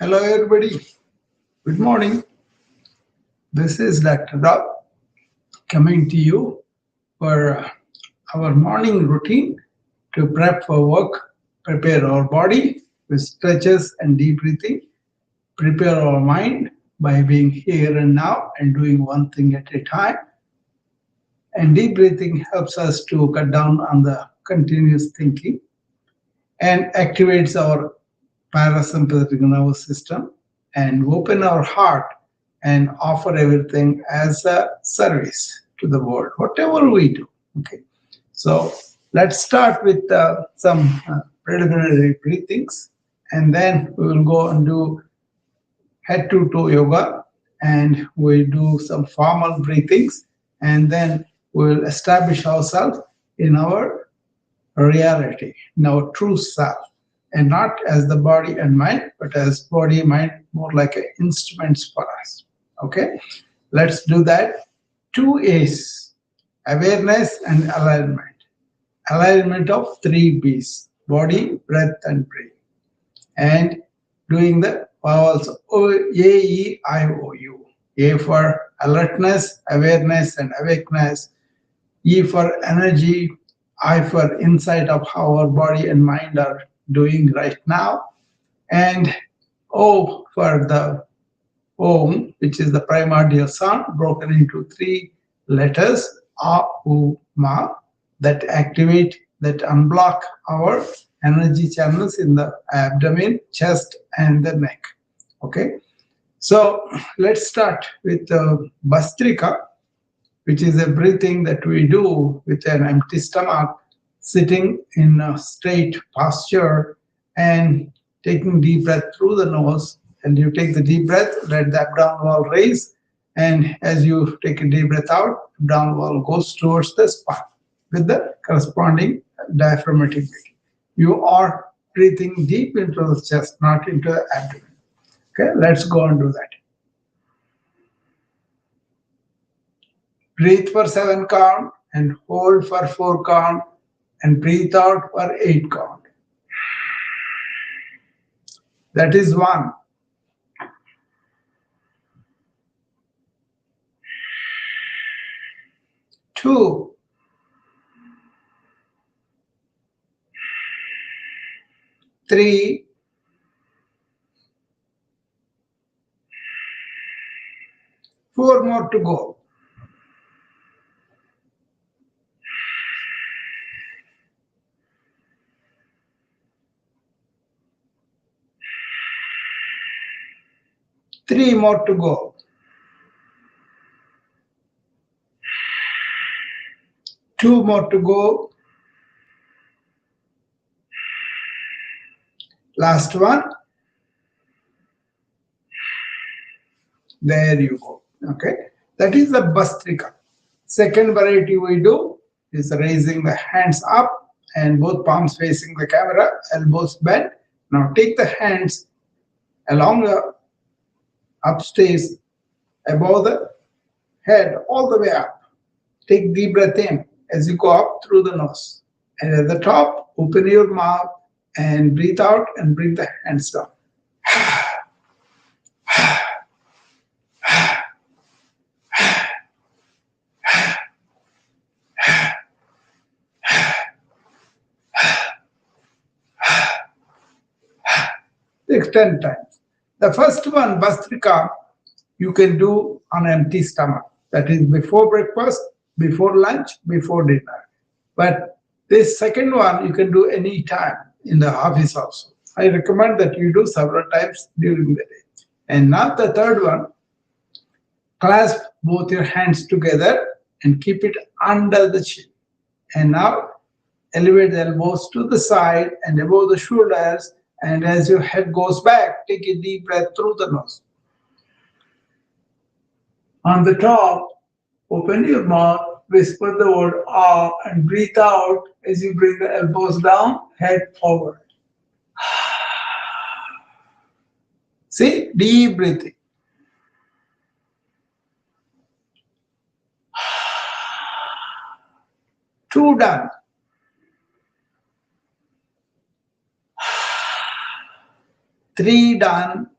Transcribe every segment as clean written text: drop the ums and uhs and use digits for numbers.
Hello, everybody. Good morning. This is Dr. Rao coming to you for our morning routine to prep for work, prepare our body with stretches and deep breathing, prepare our mind by being here and now and doing one thing at a time. And deep breathing helps us to cut down on the continuous thinking and activates our parasympathetic nervous system and open our heart and offer everything as a service to the world, whatever we do. Okay, so let's start with some preliminary breathings, and then we will go and do head to toe yoga, and we do some formal breathings, and then we'll establish ourselves in our reality, in our true self, and not as the body and mind, but as body, mind, more like instruments for us. Okay, let's do that. Two A's: awareness and alignment. Alignment of three B's: body, breath, and brain. And doing the vowels A-E-I-O-U. A for alertness, awareness, and awakeness. E for energy, I for insight of how our body and mind are doing right now, and O for the Om, which is the primordial sound broken into three letters, A, U, Ma, that activate, that unblock our energy channels in the abdomen, chest, and the neck. Okay, so let's start with Bastrika, which is a breathing that we do with an empty stomach, sitting in a straight posture and taking deep breath through the nose. And you take the deep breath, let the abdominal wall raise. And as you take a deep breath out, abdominal wall goes towards the spine with the corresponding diaphragmatic breathing. You are breathing deep into the chest, not into the abdomen. Okay, let's go and do that. Breathe for 7 count and hold for 4 count and breathe out for 8 count. That is 1. 2. 3. 4 more to go. 3 more to go. 2 more to go. Last one. There you go. Okay, that is the Bastrika. Second variety we do is raising the hands up and both palms facing the camera, elbows bent. Now take the hands along the upstairs above the head all the way up. Take deep breath in as you go up through the nose. And at the top, open your mouth and breathe out and bring the hands down. Take 10 times. The first one, Bastrika, you can do on empty stomach. That is before breakfast, before lunch, before dinner. But this second one, you can do any time in the office also. I recommend that you do several times during the day. And now the third one, clasp both your hands together and keep it under the chin. And now elevate the elbows to the side and above the shoulders. And as your head goes back, take a deep breath through the nose. On the top, open your mouth, whisper the word ah, and breathe out as you bring the elbows down, head forward. See, deep breathing. Two done. Three done.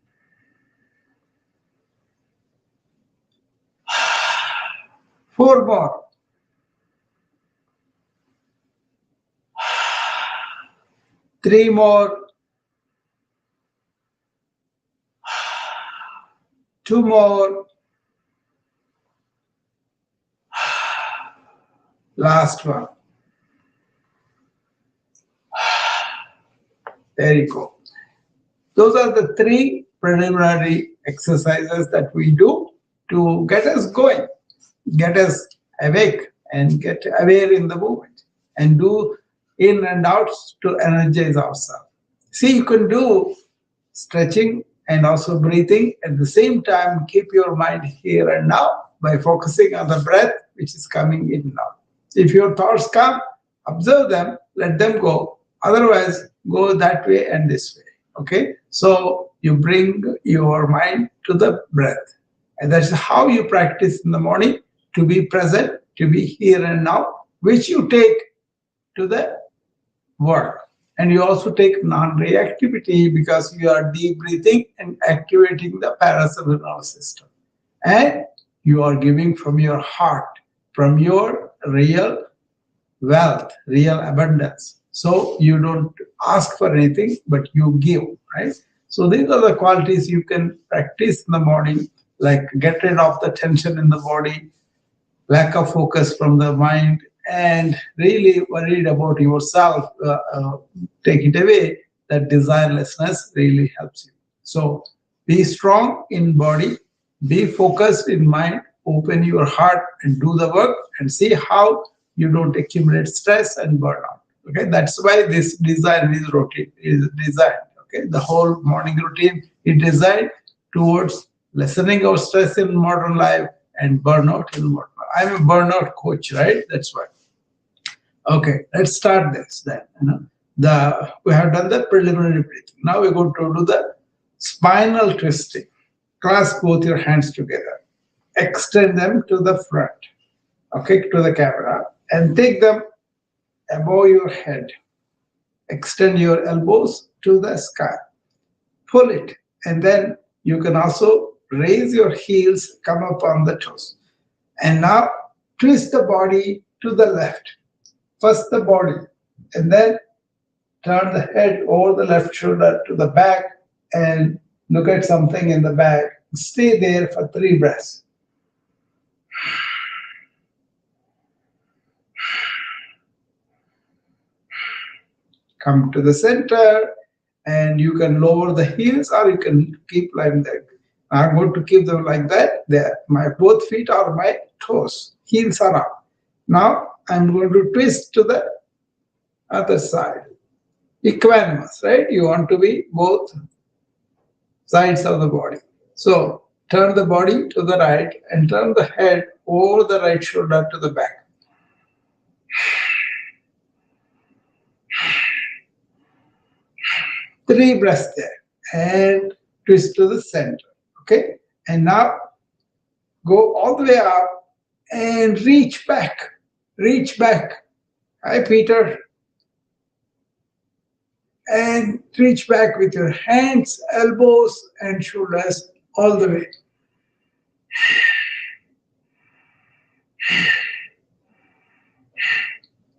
4 more, 3 more, 2 more, last one. There you go. Those are the 3 preliminary exercises that we do to get us going, get us awake, and get aware in the moment, and do in and outs to energize ourselves. See, you can do stretching and also breathing at the same time. Keep your mind here and now by focusing on the breath which is coming in now. If your thoughts come, observe them, let them go. Otherwise, go that way and this way. Okay, so you bring your mind to the breath, and that's how you practice in the morning, to be present, to be here and now, which you take to the work. And you also take non-reactivity because you are deep breathing and activating the parasympathetic nervous system. And you are giving from your heart, from your real wealth, real abundance. So you don't ask for anything, but you give, right? So these are the qualities you can practice in the morning, like get rid of the tension in the body, lack of focus from the mind, and really worried about yourself, take it away. That desirelessness really helps you. So be strong in body, be focused in mind, open your heart and do the work, and see how you don't accumulate stress and burnout. Okay, that's why this design is routine is designed. Okay, the whole morning routine is designed towards lessening our stress in modern life and burnout in modern life. I'm a burnout coach, right? That's why. Okay, let's start this then. We have done the preliminary breathing. Now we're going to do the spinal twisting. Clasp both your hands together. Extend them to the front, okay, to the camera, and take them above your head. Extend your elbows to the sky. Pull it, and then you can also raise your heels, come up on the toes. And now twist the body to the left. First the body, and then turn the head over the left shoulder to the back and look at something in the back. Stay there for 3 breaths. Come to the center, and you can lower the heels or you can keep like that. I'm going to keep them like that. There, my both feet are my toes. Heels are up. Now I'm going to twist to the other side. Equanimous, right? You want to be both sides of the body. So turn the body to the right and turn the head over the right shoulder to the back. Three breaths there, and twist to the center. Okay, and now go all the way up and reach back. Reach back. Hi, Peter. And reach back with your hands, elbows, and shoulders all the way.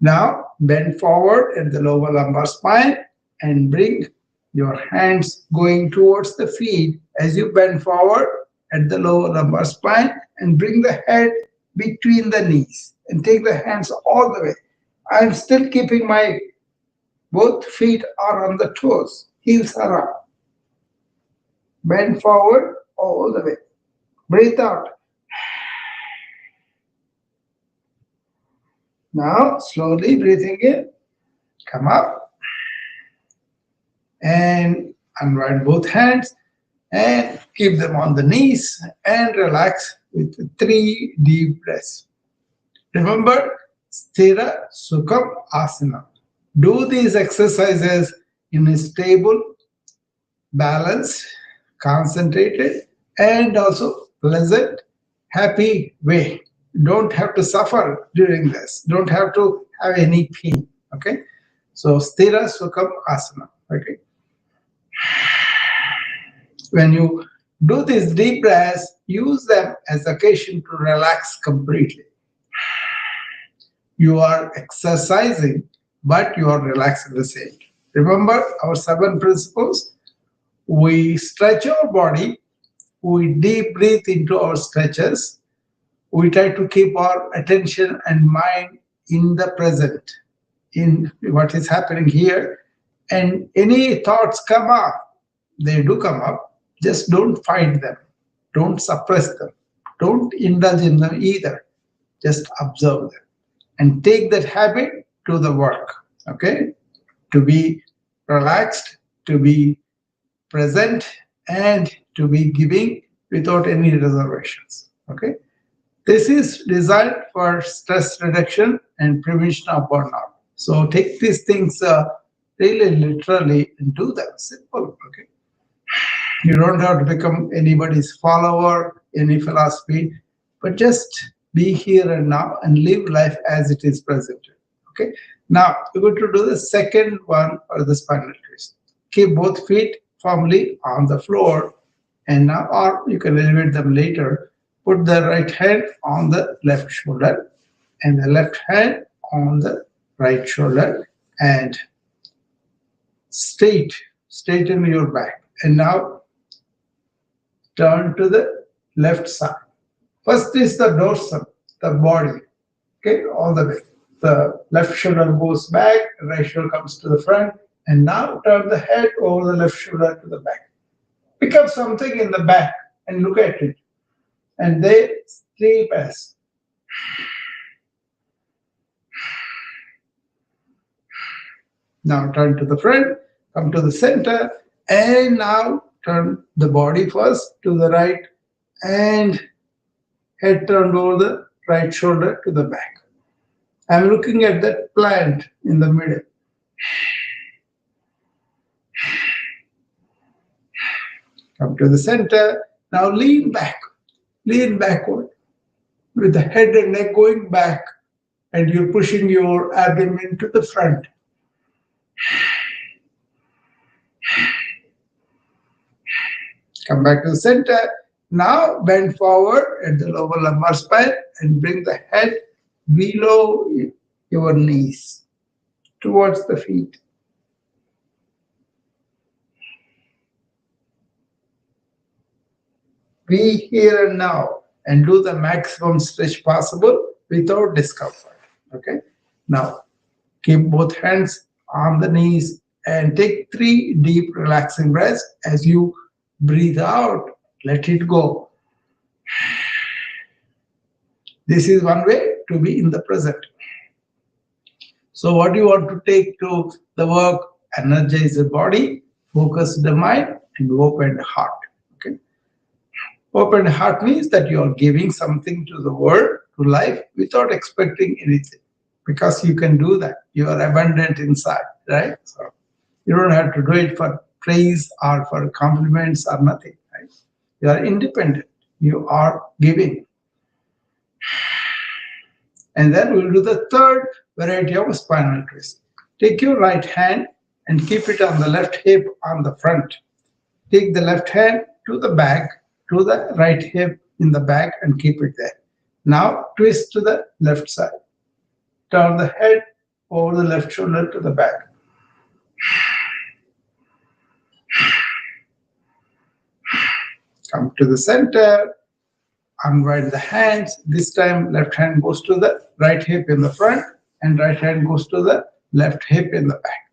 Now bend forward at the lower lumbar spine and bring your hands going towards the feet as you bend forward at the lower lumbar spine, and bring the head between the knees and take the hands all the way. I'm still keeping my both feet are on the toes, heels are up. Bend forward all the way. Breathe out. Now slowly breathing in, come up and unwind both hands and keep them on the knees and relax with 3 deep breaths. Remember, Sthira Sukham Asana. Do these exercises in a stable, balanced, concentrated, and also pleasant, happy way. Don't have to suffer during this. Don't have to have any pain. Okay. So Sthira Sukham Asana. Okay. When you do these deep breaths, use them as occasion to relax completely. You are exercising, but you are relaxed at the same time. Remember our 7 principles? We stretch our body, we deep breathe into our stretches, we try to keep our attention and mind in the present, in what is happening here. And any thoughts come up, they do come up, just don't fight them, don't suppress them, don't indulge in them either. Just observe them and take that habit to the work. Okay, to be relaxed, to be present, and to be giving without any reservations. Okay, this is designed for stress reduction and prevention of burnout. So take these things really literally and do them simple. Okay, you don't have to become anybody's follower, any philosophy, but just be here and now and live life as it is presented. Okay. Now we're going to do the second one or the spinal twist. Keep both feet firmly on the floor, and now, or you can elevate them later. Put the right hand on the left shoulder and the left hand on the right shoulder, and straighten your back. And now turn to the left side. First is the dorsum, the body, okay, all the way. The left shoulder goes back, right shoulder comes to the front, and now turn the head over the left shoulder to the back. Pick up something in the back and look at it, and they sleep as. Now turn to the front, come to the center, and now turn the body first to the right, and head turned over the right shoulder to the back. I'm looking at that plant in the middle. Come to the center. Now lean backward with the head and neck going back, and you're pushing your abdomen to the front. Come back to the center. Now bend forward at the lower lumbar spine and bring the head below your knees towards the feet. Be here and now and do the maximum stretch possible without discomfort. Okay. Now keep both hands on the knees and take 3 deep relaxing breaths. As you breathe out, let it go. This is one way to be in the present. So what do you want to take to the work? Energize the body, focus the mind, and open the heart. Okay. Open heart means that you are giving something to the world, to life, without expecting anything. Because you can do that. You are abundant inside, right? So you don't have to do it for praise or for compliments or nothing, right? You are independent. You are giving. And then we'll do the third variety of spinal twist. Take your right hand and keep it on the left hip on the front. Take the left hand to the back, to the right hip in the back, and keep it there. Now twist to the left side. Turn the head over the left shoulder to the back. Come to the center. Unwind the hands. This time left hand goes to the right hip in the front and right hand goes to the left hip in the back.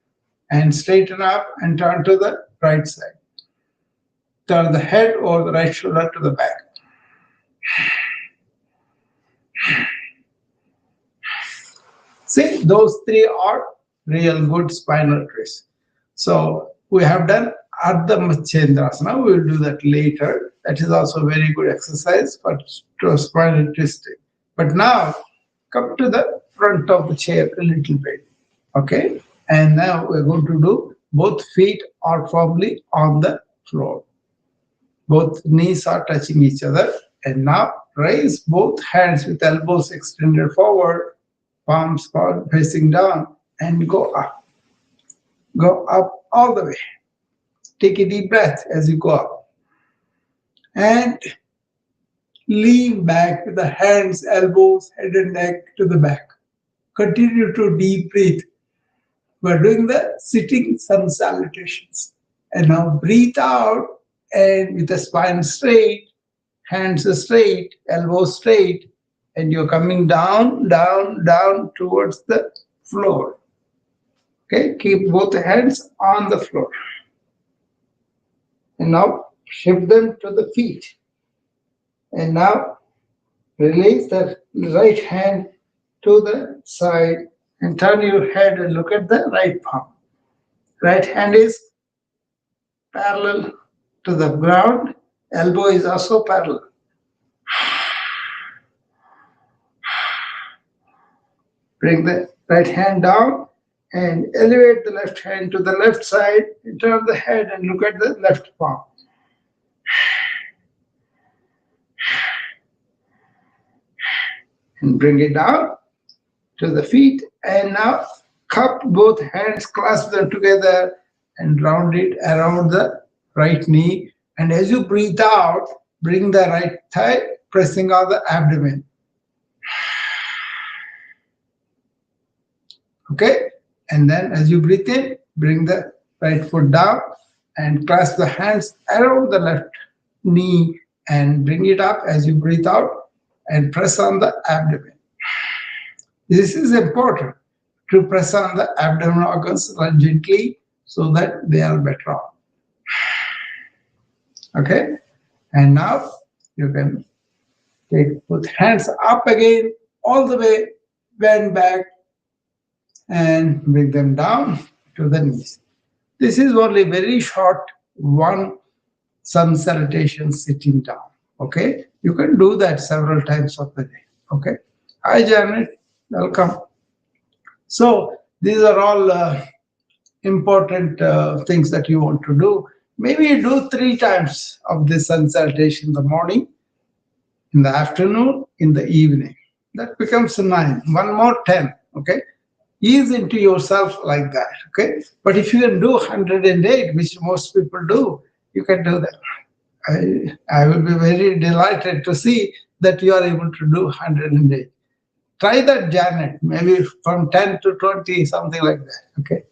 And straighten up and turn to the right side. Turn the head or the right shoulder to the back. See, those 3 are real good spinal twists. So we have done Ardha Machendrasana. We will do that later. That is also a very good exercise for spinal twisting. But now come to the front of the chair a little bit. Okay. And now we're going to do both feet are firmly on the floor. Both knees are touching each other. And now raise both hands with elbows extended forward, palms facing down, and go up. Go up all the way. Take a deep breath as you go up. And lean back with the hands, elbows, head and neck to the back. Continue to deep breathe. We're doing the sitting sun salutations. And now breathe out and with the spine straight, hands straight, elbows straight, and you're coming down, down, down towards the floor. Okay, keep both hands on the floor. And now shift them to the feet. And now release the right hand to the side and turn your head and look at the right palm. Right hand is parallel to the ground, elbow is also parallel. Bring the right hand down and elevate the left hand to the left side and turn the head and look at the left palm. And bring it down to the feet and now cup both hands, clasp them together and round it around the right knee. And as you breathe out, bring the right thigh, pressing on the abdomen. Okay? And then as you breathe in, bring the right foot down and clasp the hands around the left knee and bring it up as you breathe out and press on the abdomen. This is important to press on the abdominal organs gently so that they are better off. Okay? And now you can take both hands up again, all the way, bend back, and bring them down to the knees. This is only very short one sun salutation sitting down. Okay? You can do that several times of the day. Okay? Hi, Janet. Welcome. So these are all important things that you want to do. Maybe you do 3 times of this sun salutation in the morning, in the afternoon, in the evening. That becomes 9. One more 10. Okay? Ease into yourself like that. Okay? But if you can do 108, which most people do, you can do that. I will be very delighted to see that you are able to do 108. Try that, Janet, maybe from 10 to 20, something like that. Okay.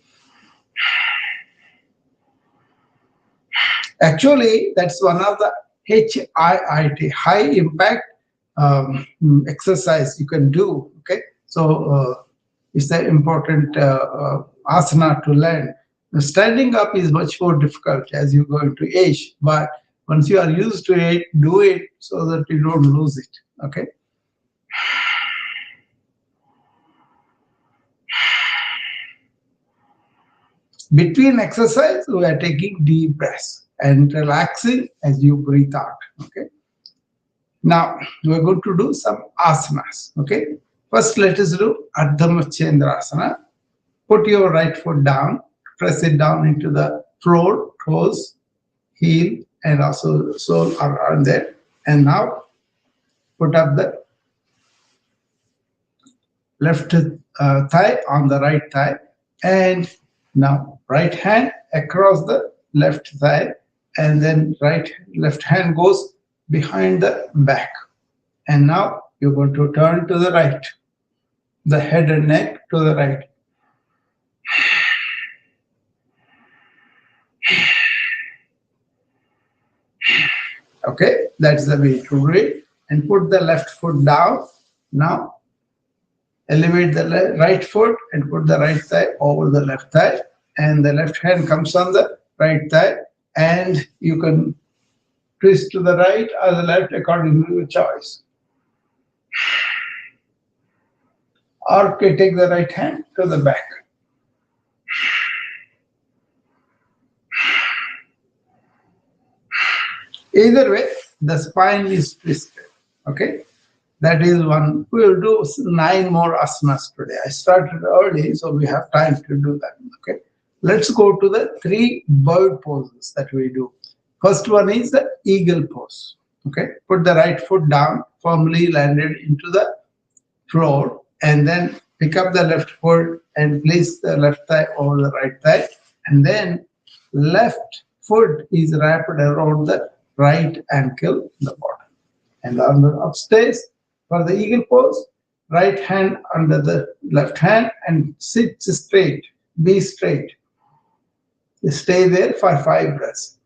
Actually, that's one of the HIIT, high impact exercise you can do. Okay. So it's an important asana to learn. Standing up is much more difficult as you go into age, but once you are used to it, do it so that you don't lose it. Okay. Between exercise, we are taking deep breaths and relaxing as you breathe out. Okay. Now we're going to do some asanas. Okay. First, let us do Ardha Machendrasana. Put your right foot down, press it down into the floor, toes, heel, and also sole around there. And now put up the left thigh on the right thigh, and now right hand across the left thigh, and then left hand goes behind the back. And now you're going to turn to the right, the head and neck to the right. Okay, that's the way to do it. And put the left foot down. Now elevate the right foot and put the right thigh over the left thigh, and the left hand comes on the right thigh, and you can twist to the right or the left according to your choice. Or take the right hand to the back. Either way, the spine is twisted. Okay, that is one. We will do 9 more asanas today. I started early, so we have time to do that. Okay, let's go to the 3 bird poses that we do. First one is the eagle pose. Okay, put the right foot down, firmly landed into the floor, and then pick up the left foot and place the left thigh over the right thigh, and then left foot is wrapped around the right ankle in the bottom. And on the upstairs for the eagle pose, right hand under the left hand and sit straight. Be straight. Stay there for 5 breaths.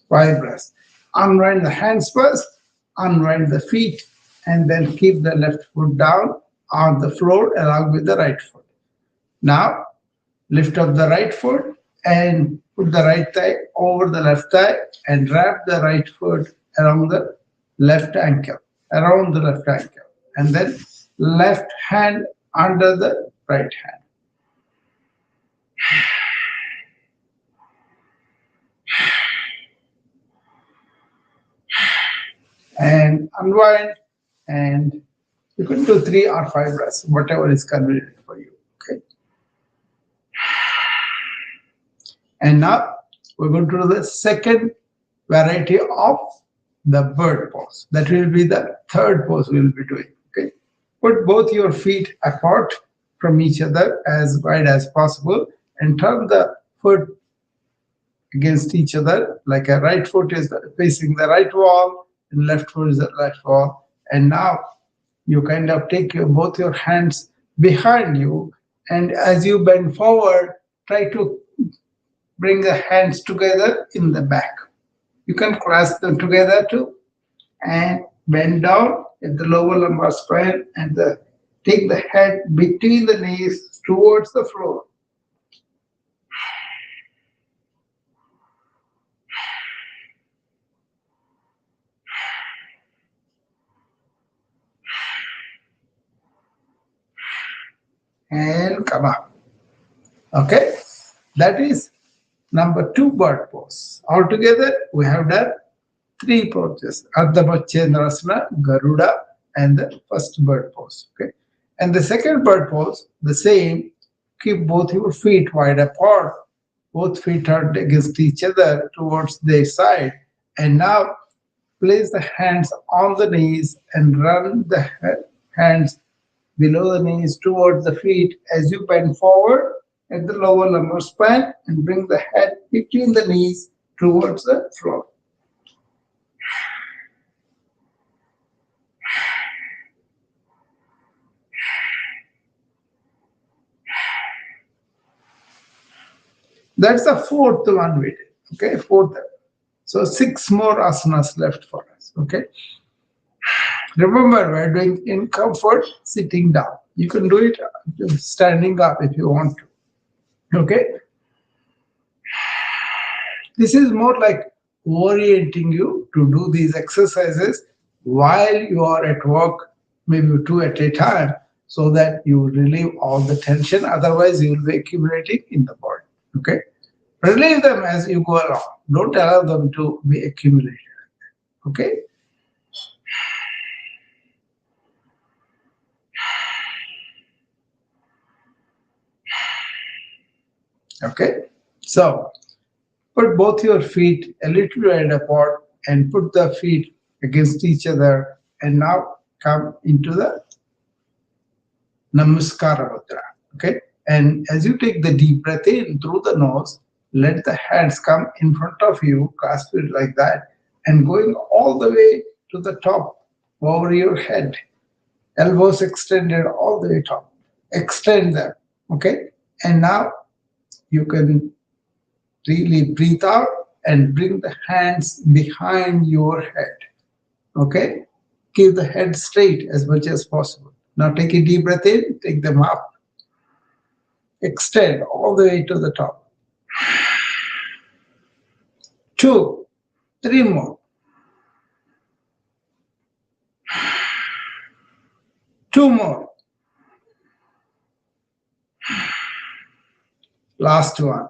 5 breaths. Unwind the hands first, unwind the feet, and then keep the left foot down on the floor along with the right foot. Now, lift up the right foot and put the right thigh over the left thigh and wrap the right foot around the left ankle, around the left ankle, and then left hand under the right hand. And unwind, and you can do 3 or 5 breaths, whatever is convenient for you. Okay. And now we're going to do the second variety of the bird pose. That will be the third pose we will be doing. Okay. Put both your feet apart from each other as wide as possible and turn the foot against each other, like a right foot is facing the right wall and left foot is the left wall. And now you kind of take both your hands behind you, and as you bend forward, try to bring the hands together in the back. You can clasp them together too, and bend down at the lower lumbar spine and take the head between the knees towards the floor. And come up. Okay, that is number 2 bird pose. Altogether, we have done 3 poses: Ardha Machendrasana, Garuda, and the first bird pose. Okay, and the second bird pose, the same. Keep both your feet wide apart, both feet turned against each other towards their side, and now place the hands on the knees and run the hands below the knees towards the feet as you bend forward at the lower lumbar spine and bring the head between the knees towards the floor. That's the fourth one we did. Okay, fourth. So 6 more asanas left for us. Okay. Remember, we're doing in comfort, sitting down. You can do it standing up if you want to. Okay. This is more like orienting you to do these exercises while you are at work, maybe 2 at a time, so that you relieve all the tension. Otherwise, you will be accumulating in the body. Okay. Relieve them as you go along. Don't allow them to be accumulated. Okay. Okay. So put both your feet a little wide apart and put the feet against each other. And now come into the Namaskara Mudra. Okay. And as you take the deep breath in through the nose, let the hands come in front of you, clasp it like that, and going all the way to the top over your head. Elbows extended all the way top. Extend them. Okay. And now you can really breathe out and bring the hands behind your head. Okay? Keep the head straight as much as possible. Now take a deep breath in, take them up. Extend all the way to the top. 2, 3 more. 2 more. Last one.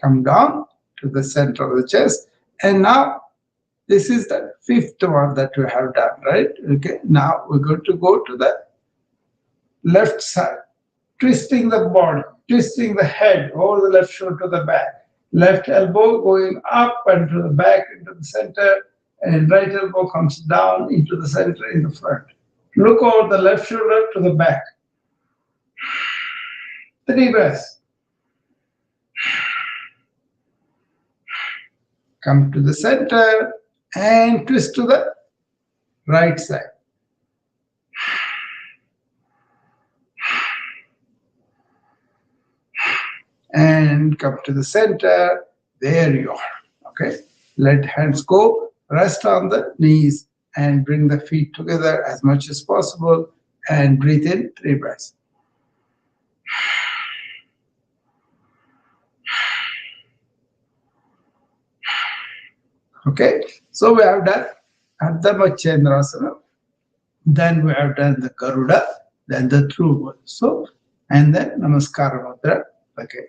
Come down to the center of the chest. And now this is the 5th one that we have done, right? Okay. Now we're going to go to the left side, twisting the body, twisting the head over the left shoulder to the back, Left elbow going up and to the back into the center, and right elbow comes down into the center in the front. Look over the left shoulder to the back. 3 breaths. Come to the center and twist to the right side. And come to the center. There you are. Okay. Let hands go. Rest on the knees and bring the feet together as much as possible. And breathe in 3 breaths. Okay. So we have done Ardha Machendrasana. Then we have done the Garuda. Then the true one. So, and then Namaskara Mudra. Okay.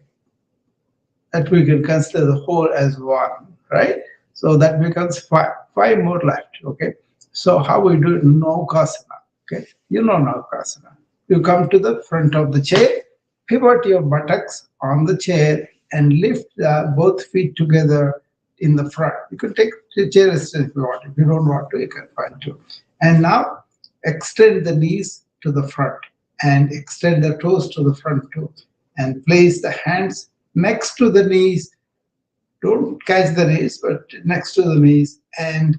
That we can consider the whole as one, right? So that becomes five more left, okay? So how we do Naukasana, okay? You know Naukasana. You come to the front of the chair, pivot your buttocks on the chair and lift both feet together in the front. You can take the chair if you want. If you don't want to, you can find to. And now extend the knees to the front and extend the toes to the front too. And place the hands next to the knees. Don't catch the knees, but next to the knees, and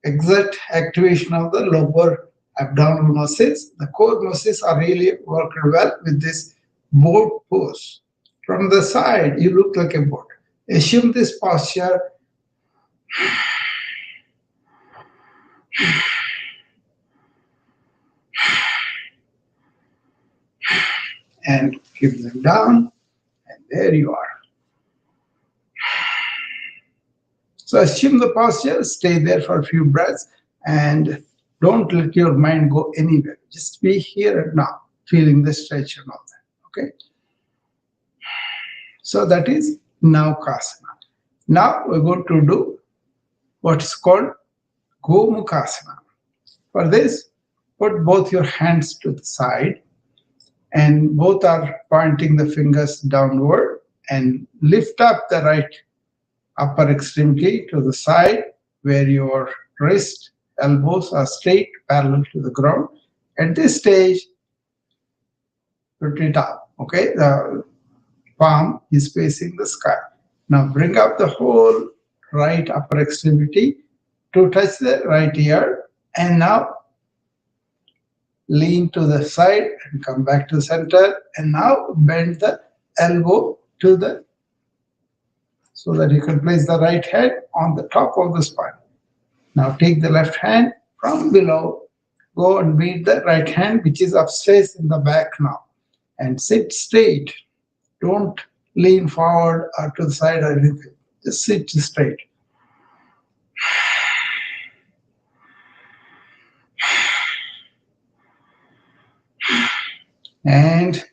exert activation of the lower abdominal muscles. The core muscles are really working well with this boat pose. From the side, you look like a boat. Assume this posture. And keep them down, and there you are. So assume the posture, stay there for a few breaths, and don't let your mind go anywhere. Just be here and now, feeling the stretch and all that, okay? So that is Naukasana. Now we're going to do what's called Gomukhasana. For this, put both your hands to the side, and both are pointing the fingers downward, and lift up the right upper extremity to the side where your wrist, elbows are straight parallel to the ground. At this stage, put it up, okay? The palm is facing the sky. Now bring up the whole right upper extremity to touch the right ear, and now lean to the side and come back to the center, and now bend the elbow to the, so that you can place the right hand on the top of the spine. Now take the left hand from below, go and meet the right hand, which is upstairs in the back now, and sit straight. Don't lean forward or to the side or anything. Just sit straight. And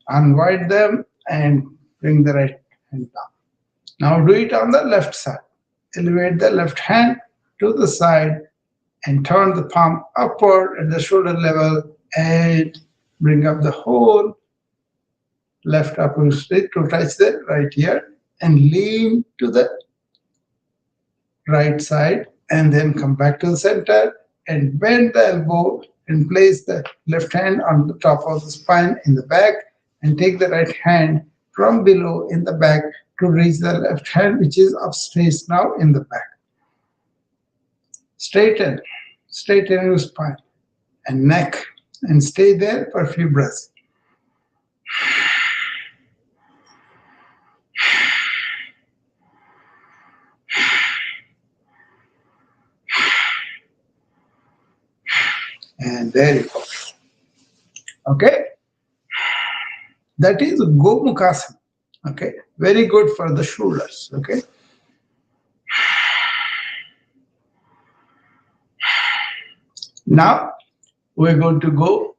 unwind them and bring the right hand down. Now do it on the left side. Elevate the left hand to the side and turn the palm upward at the shoulder level and bring up the whole left upper straight to touch the right ear and lean to the right side, and then come back to the center and bend the elbow and place the left hand on the top of the spine in the back, and take the right hand from below in the back to reach the left hand, which is upstairs now in the back. Straighten your spine and neck, and stay there for a few breaths. And there you go. Okay? That is Gomukhasana. Okay? Very good for the shoulders. Okay? Now, we're going to go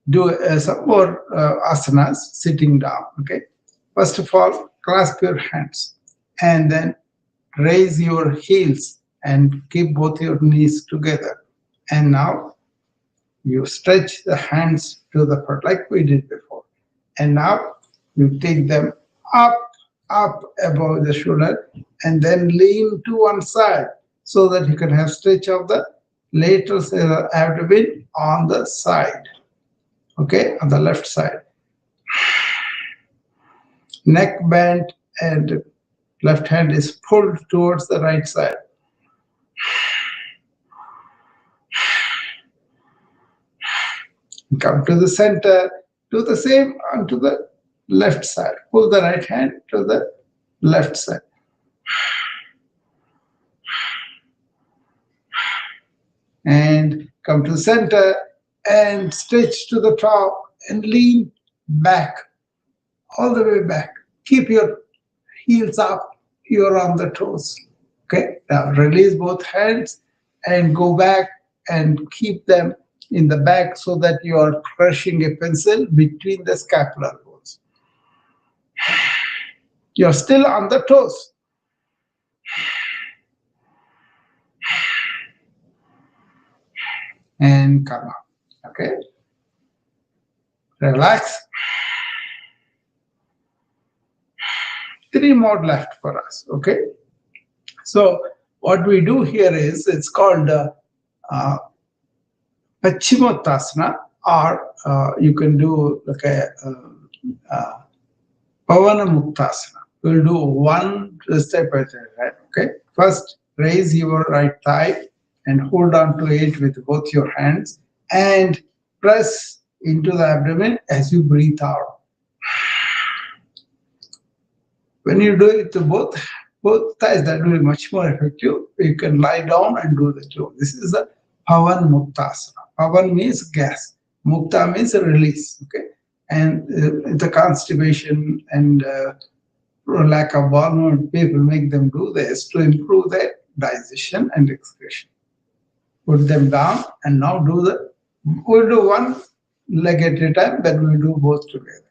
do some more asanas sitting down. Okay? First of all, clasp your hands and then raise your heels and keep both your knees together. And now, you stretch the hands to the front like we did before. And now you take them up up above the shoulder, and then lean to one side so that you can have stretch of the lateral abdomen on the side, okay, on the left side. Neck bent and left hand is pulled towards the right side. Come to the center, do the same onto the left side. Pull the right hand to the left side. And come to the center and stretch to the top and lean back, all the way back. Keep your heels up, you're on the toes. Okay, now release both hands and go back and keep them in the back so that you are crushing a pencil between the scapular bones. You're still on the toes. And come up. Okay, relax. 3 more left for us. Okay, so what we do here is, it's called Paschimottanasana, or you can do like a Pavana Muktasana. We'll do one step at a time. Okay, first raise your right thigh and hold on to it with both your hands and press into the abdomen as you breathe out. When you do it to both thighs, that will be much more effective. You can lie down and do the two. This is the Pavan Muktasana. Pavan means gas. Mukta means release. Okay, and the constipation and lack of bowel movement, people make them do this to improve their digestion and excretion. Put them down and now we'll do one leg at a time, then we'll do both together.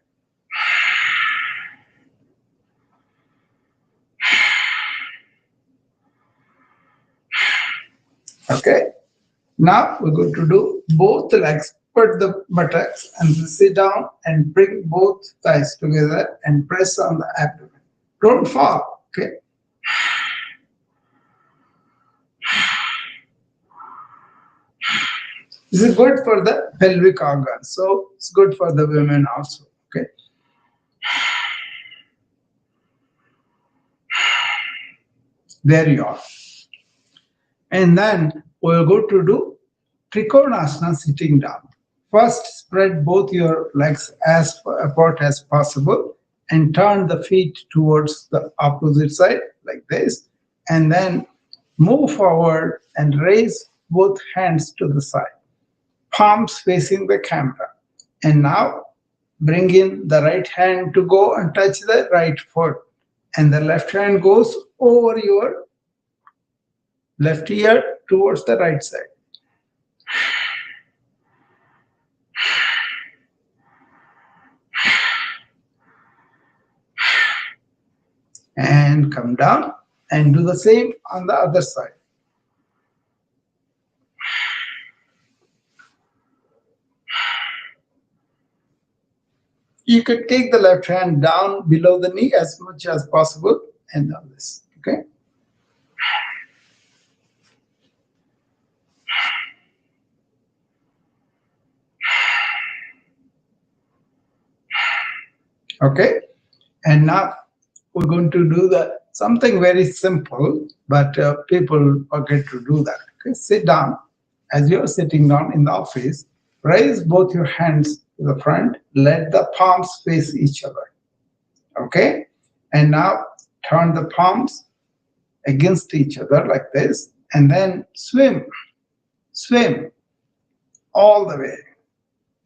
Okay, now we're going to do both legs. Put the buttocks and sit down and bring both thighs together and press on the abdomen. Don't fall. Okay. This is good for the pelvic organs, so it's good for the women also. Okay. There you are. And then we're going to do Trikonasana sitting down. First, spread both your legs as apart as possible and turn the feet towards the opposite side like this. And then move forward and raise both hands to the side, palms facing the camera. And now bring in the right hand to go and touch the right foot. And the left hand goes over your left ear towards the right side. And come down and do the same on the other side. You could take the left hand down below the knee as much as possible and do this. Okay. Okay. And now we're going to do something very simple, but people forget to do that. Okay, sit down. As you're sitting down in the office, raise both your hands to the front. Let the palms face each other. Okay, and now turn the palms against each other like this, and then swim all the way.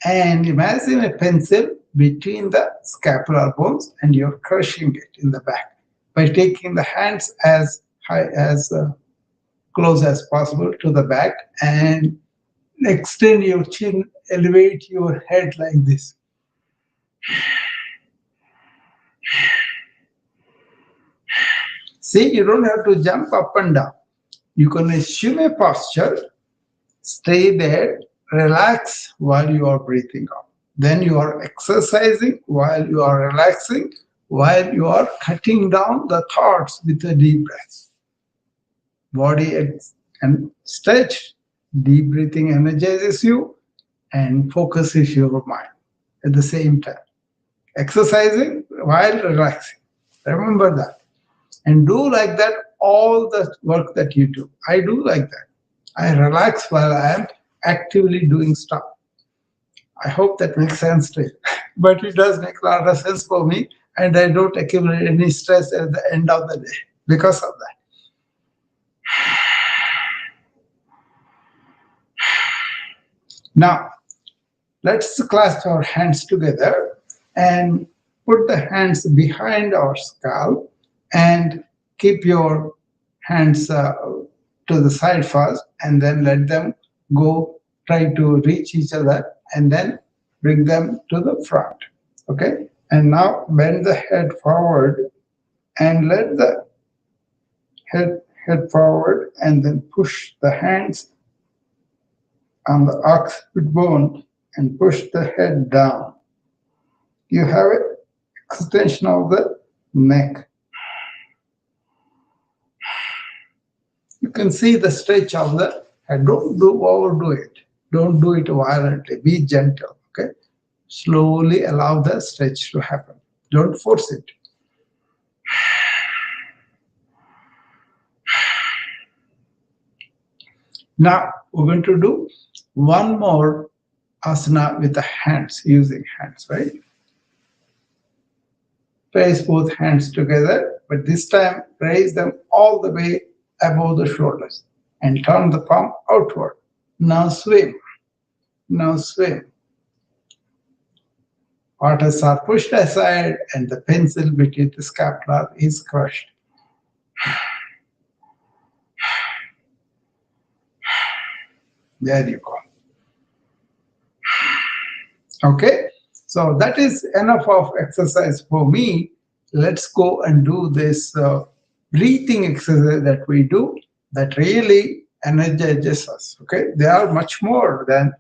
And imagine a pencil between the scapular bones, and you're crushing it in the back by taking the hands as high as close as possible to the back and extend your chin, elevate your head like this. See, you don't have to jump up and down. You can assume a posture, stay there, relax while you are breathing out. Then you are exercising while you are relaxing, while you are cutting down the thoughts with a deep breath. And stretch. Deep breathing energizes you and focuses your mind at the same time. Exercising while relaxing. Remember that. And do like that all the work that you do. I do like that. I relax while I am actively doing stuff. I hope that makes sense to you. But it does make a lot of sense for me, and I don't accumulate any stress at the end of the day because of that. Now, let's clasp our hands together and put the hands behind our skull and keep your hands to the side first, and then let them go, try to reach each other, and then bring them to the front. Okay? And now bend the head forward and let the head forward, and then push the hands on the occiput bone and push the head down. You have an extension of the neck. You can see the stretch of the head. Don't overdo it. Don't do it violently. Be gentle. Okay? Slowly allow the stretch to happen. Don't force it. Now we're going to do one more asana with the hands, using hands, right? Place both hands together, but this time raise them all the way above the shoulders and turn the palm outward. Now swim. Now swim. Waters are pushed aside and the pencil between the scapula is crushed. There you go. Okay, so that is enough of exercise for me. Let's go and do this breathing exercise that we do that really energizes us. Okay, they are much more than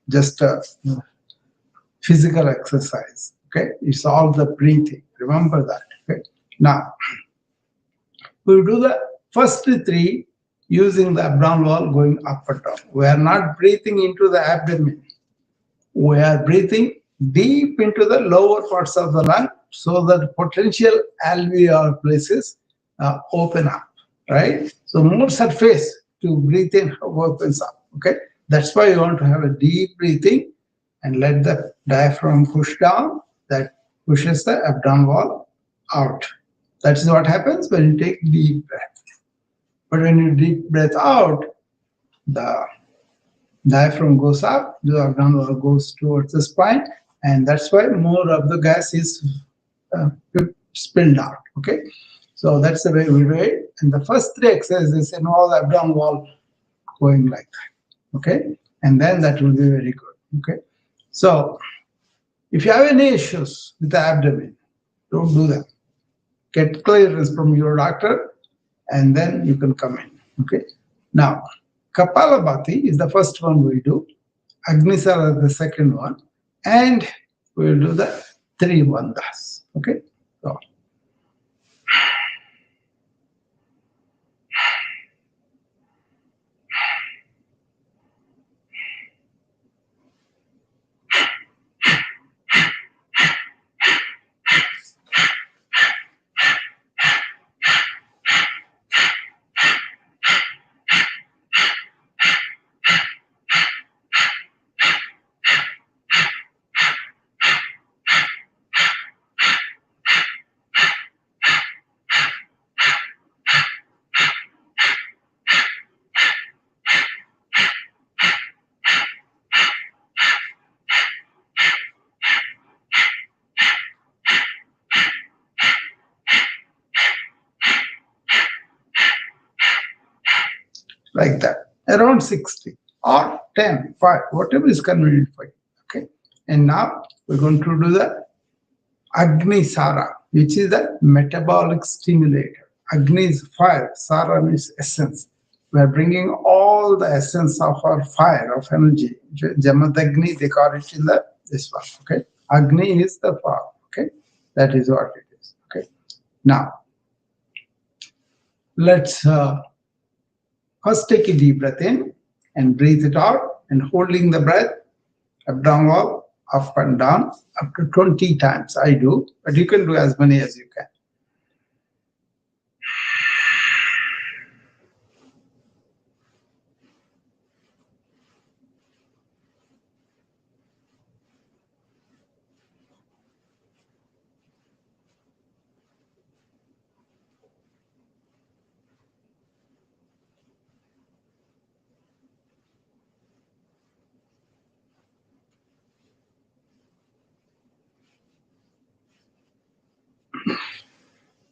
just physical exercise. Okay, it's all the breathing. Remember that. Okay, now we'll do the first three using the abdominal wall going up and down. We are not breathing into the abdomen. We are breathing deep into the lower parts of the lung so that potential alveolar places open up, right? So more surface to breathe in opens up, okay? That's why you want to have a deep breathing and let the diaphragm push down. That pushes the abdominal wall out. That's what happens when you take deep breath. But when you deep breath out, the diaphragm goes up, the abdominal goes towards the spine, and that's why more of the gas is spilled out. Okay, so that's the way we do it. And the first three exercises involve the abdominal wall going like that. Okay, and then that will be very good. Okay, so if you have any issues with the abdomen, don't do that. Get clearance from your doctor, and then you can come in. Okay, now Kapalabhati is the first one we do, Agnisara is the second one, and we will do the three bandhas. Okay, so like that, around 60 or 10, 5, whatever is convenient for you. Okay, and now we're going to do the Agnisara, which is the metabolic stimulator. Agni is fire, Sara means essence. We are bringing all the essence of our fire, of energy. Jamadagni, they call it in this one. Okay, Agni is the fire. Okay, That is what it is. Okay. Now, let's first take a deep breath in and breathe it out, and holding the breath, up, down, up and down, up to 20 times. I do, but you can do as many as you can.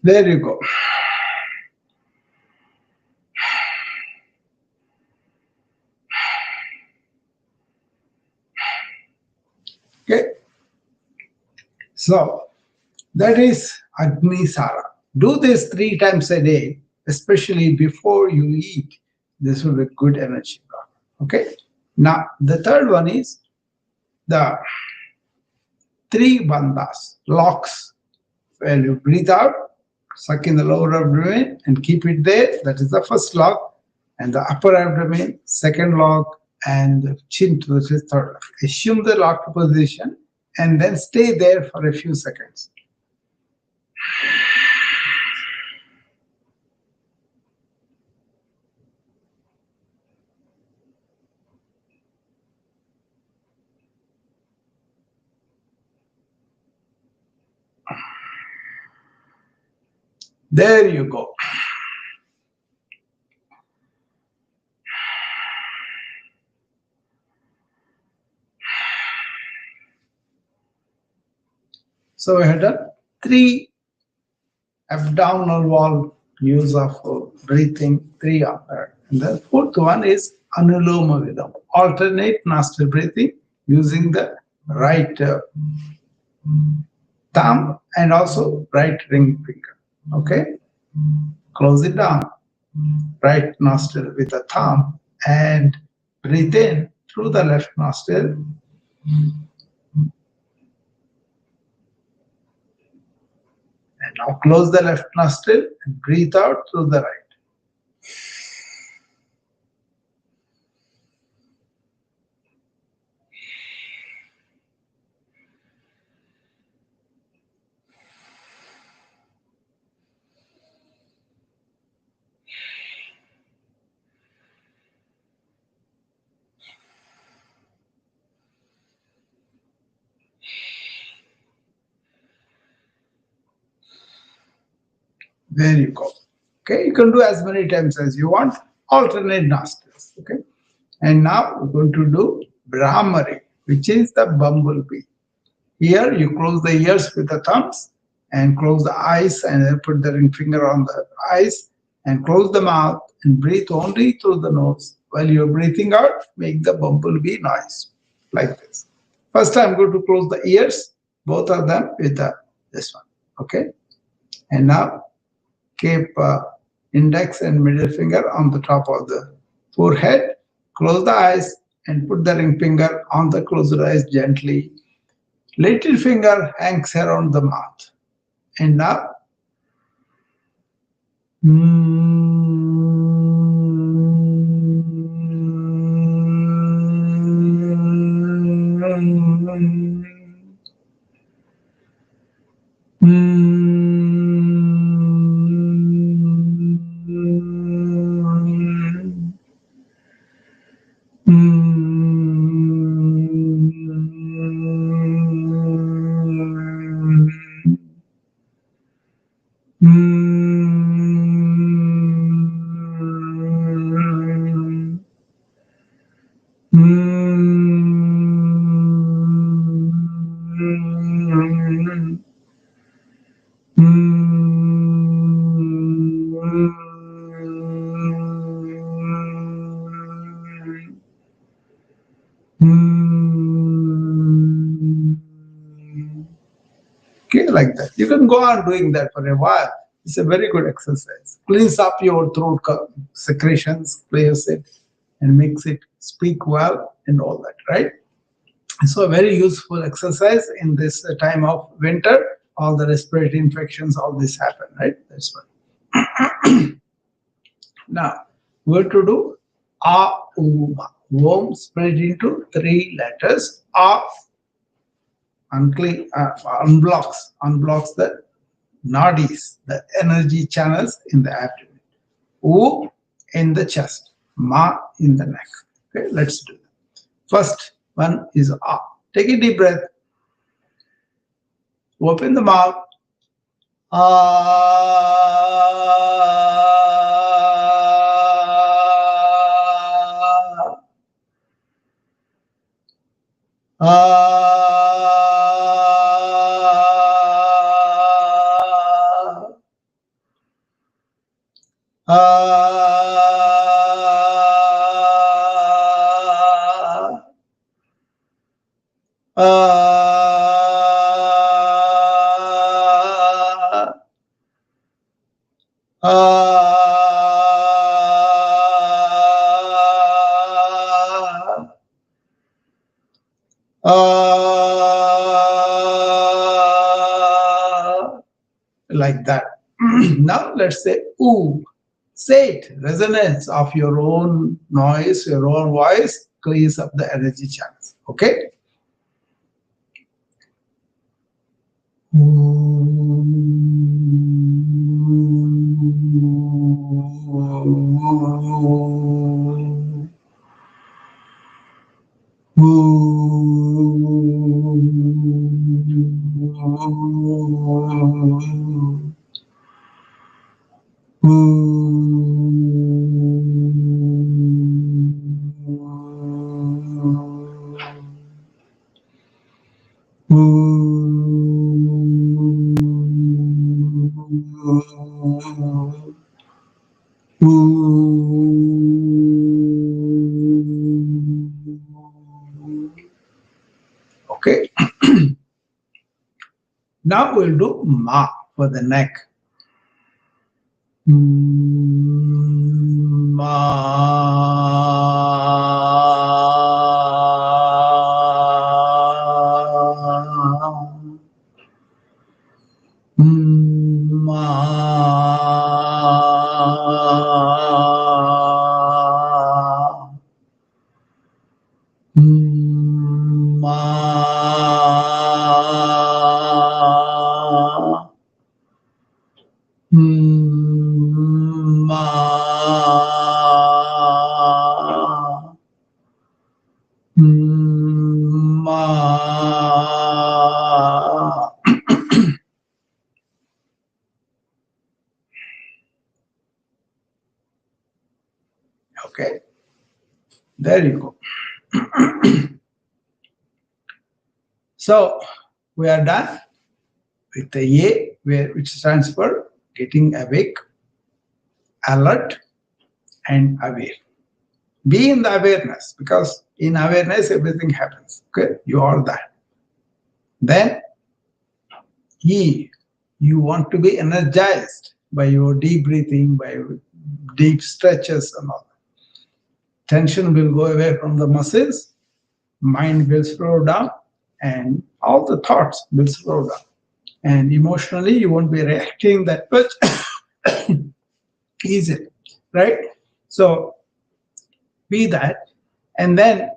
There you go. Okay. So that is Agni Sara. Do this 3 times a day, especially before you eat. This will be good energy. Okay. Now, the third one is the 3 bandhas, locks, where you breathe out, suck in the lower abdomen and keep it there. That is the first lock. And the upper abdomen, second lock, and the chin to the third lock. Assume the locked position and then stay there for a few seconds. There you go. So we had done 3 abdominal wall use of breathing, 3 of that. And the fourth one is Anuloma Vidam, alternate nostril breathing using the right thumb and also right ring finger. Okay, close it down, right nostril with the thumb, and breathe in through the left nostril. And now close the left nostril and breathe out through the right. There you go. Okay, you can do as many times as you want, alternate nostrils. Okay, and now we're going to do Brahmari, which is the bumblebee. Here you close the ears with the thumbs and close the eyes and then put the ring finger on the eyes and close the mouth and breathe only through the nose. While you're breathing out, make the bumblebee noise like this. First I'm going to close the ears, both of them with this one. Okay, and now keep index and middle finger on the top of the forehead. Close the eyes and put the ring finger on the closed eyes gently. Little finger hangs around the mouth. And now, okay, like that. You can go on doing that for a while. It's a very good exercise. Cleans up your throat secretions, clears it, and makes it speak well and all that, right? So a very useful exercise in this time of winter all the respiratory infections, all this happen, right? That's why. Now, we're to do A, Om split into 3 letters. A unblocks the nadis, the energy channels in the abdomen. U in the chest. Ma in the neck. Okay, let's do that. First one is A. Take a deep breath. Open the mouth. Like that. Now let's say ooh. Say it. Resonance of your own noise, your own voice clears up the energy channels. Okay? Okay. Now we'll do ma for the neck. Okay, there you go. So we are done with the A, which stands for getting awake, alert, and aware. Be in the awareness, because in awareness everything happens. Okay, you are that. Then E, you want to be energized by your deep breathing, by your deep stretches and all. Tension will go away from the muscles, mind will slow down, and all the thoughts will slow down. And emotionally, you won't be reacting that much easily, right? So be that. And then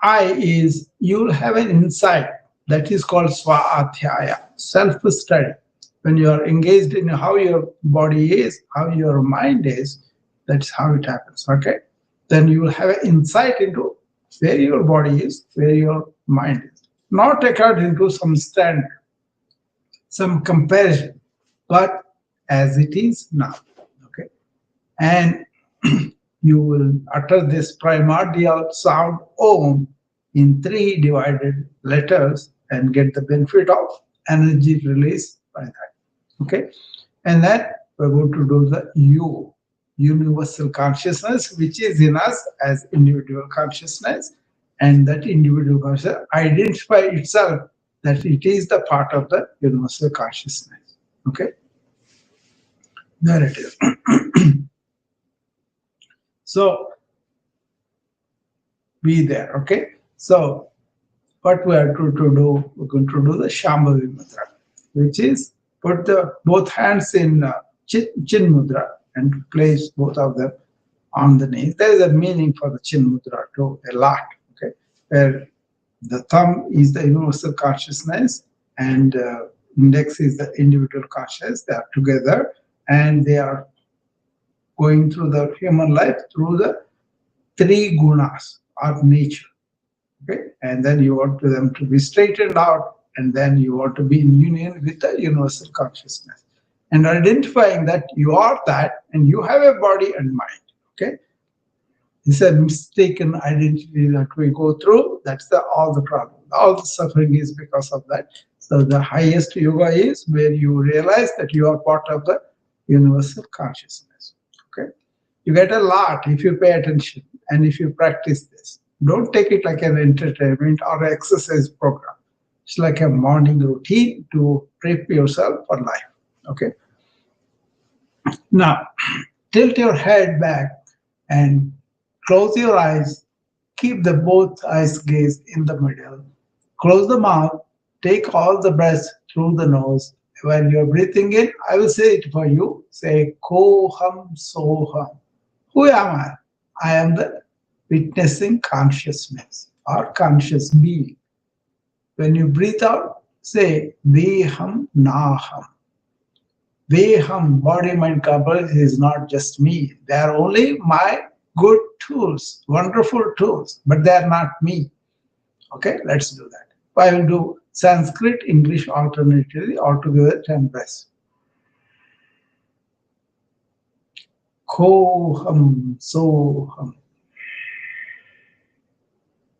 I is, you'll have an insight that is called swa-adhyaya, self-study. When you are engaged in how your body is, how your mind is, that's how it happens, okay? Then you will have an insight into where your body is, where your mind is. Not according to some standard, some comparison, but as it is now, okay? And you will utter this primordial sound Om in 3 divided letters and get the benefit of energy release by that, okay? And then we're going to do the U, universal consciousness, which is in us as individual consciousness, and that individual consciousness identify itself that it is the part of the universal consciousness, okay? There it is. So be there, okay? So what we are to do, we're going to do the Shambhavi Mudra. which is put the both hands in chin mudra and place both of them on the knees. There is a meaning for the chin mudra too, a lot. Okay, where the thumb is the universal consciousness and index is the individual consciousness. They are together and they are going through the human life through the three gunas of nature. Okay, and then you want to them to be straightened out, and then you want to be in union with the universal consciousness, and identifying that you are that, and you have a body and mind. Okay, it's a mistaken identity that we go through. That's all the problem. All the suffering is because of that. So the highest yoga is where you realize that you are part of the universal consciousness. Okay, you get a lot if you pay attention and if you practice this. Don't take it like an entertainment or exercise program. It's like a morning routine to prep yourself for life. Okay. Now, tilt your head back and close your eyes. Keep the both eyes gaze in the middle. Close the mouth. Take all the breaths through the nose. When you're breathing in, I will say it for you. Say ko hum so hum. Who am I? I am the witnessing consciousness or conscious being. When you breathe out, say Veham Naham. Veham, body mind complex, is not just me. They are only my good tools, wonderful tools, but they are not me. Okay, let's do that. I will do Sanskrit, English alternatively, altogether 10 breaths. Koham soham.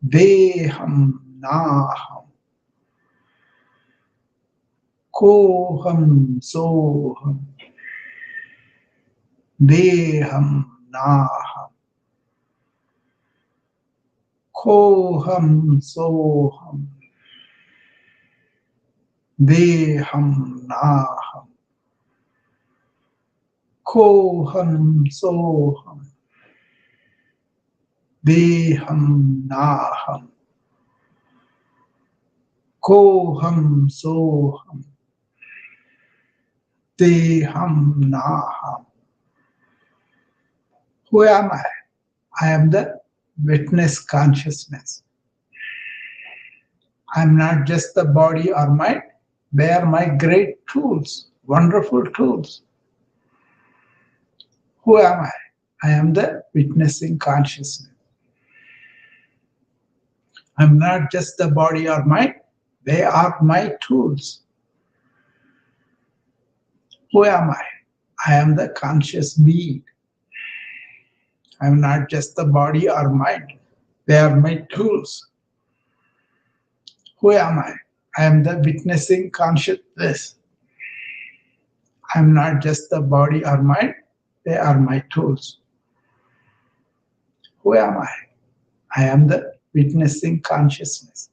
Veham Naham. Koham soham. Veham Naham. Koham soham. Veham Naham. Koham soham. Veham Naham. Koham soham. Veham Naham. Who am I? I am the witness consciousness. I am not just the body or mind. They are my great tools, wonderful tools. Who am I? I am the witnessing consciousness. I'm not just the body or mind. They are my tools. Who am I? I am the conscious being. I'm not just the body or mind. They are my tools. Who am I? I am the witnessing consciousness. I'm not just the body or mind. They are my tools. Who am I? I am the witnessing consciousness.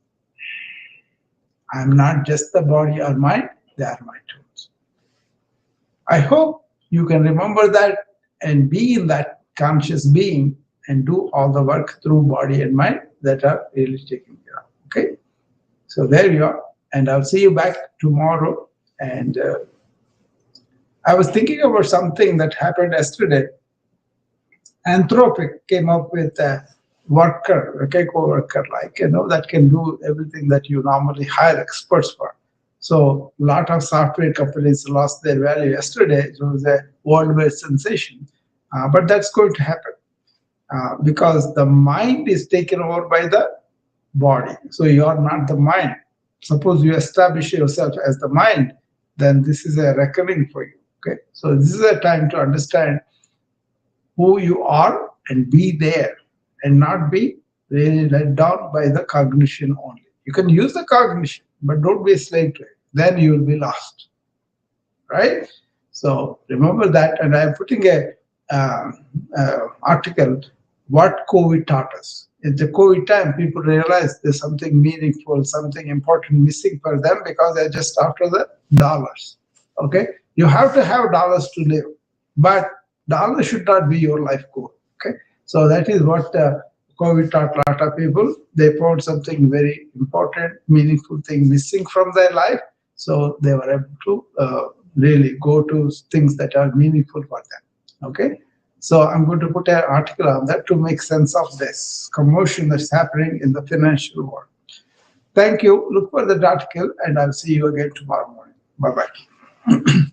I'm not just the body or mind. They are my tools. I hope you can remember that and be in that conscious being and do all the work through body and mind that are really taken care of. Okay? So there you are. And I'll see you back tomorrow. And I was thinking about something that happened yesterday. Anthropic came up with a worker, a co-worker, that can do everything that you normally hire experts for. So a lot of software companies lost their value yesterday. It was a worldwide sensation. But that's going to happen because the mind is taken over by the body. So you are not the mind. Suppose you establish yourself as the mind, then this is a reckoning for you. Okay, so this is a time to understand who you are and be there and not be really let down by the cognition only. You can use the cognition, but don't be a slave to it. Then you will be lost, right? So remember that, and I'm putting a article, what COVID taught us. In the COVID time, people realized there's something meaningful, something important missing for them because they're just after the dollars. Okay, you have to have dollars to live, but dollars should not be your life goal. Okay, so that is what COVID taught a lot of people. They found something very important, meaningful thing missing from their life. So they were able to really go to things that are meaningful for them. Okay. So I'm going to put an article on that to make sense of this commotion that's happening in the financial world. Thank you. Look for the article, and I'll see you again tomorrow morning. Bye bye.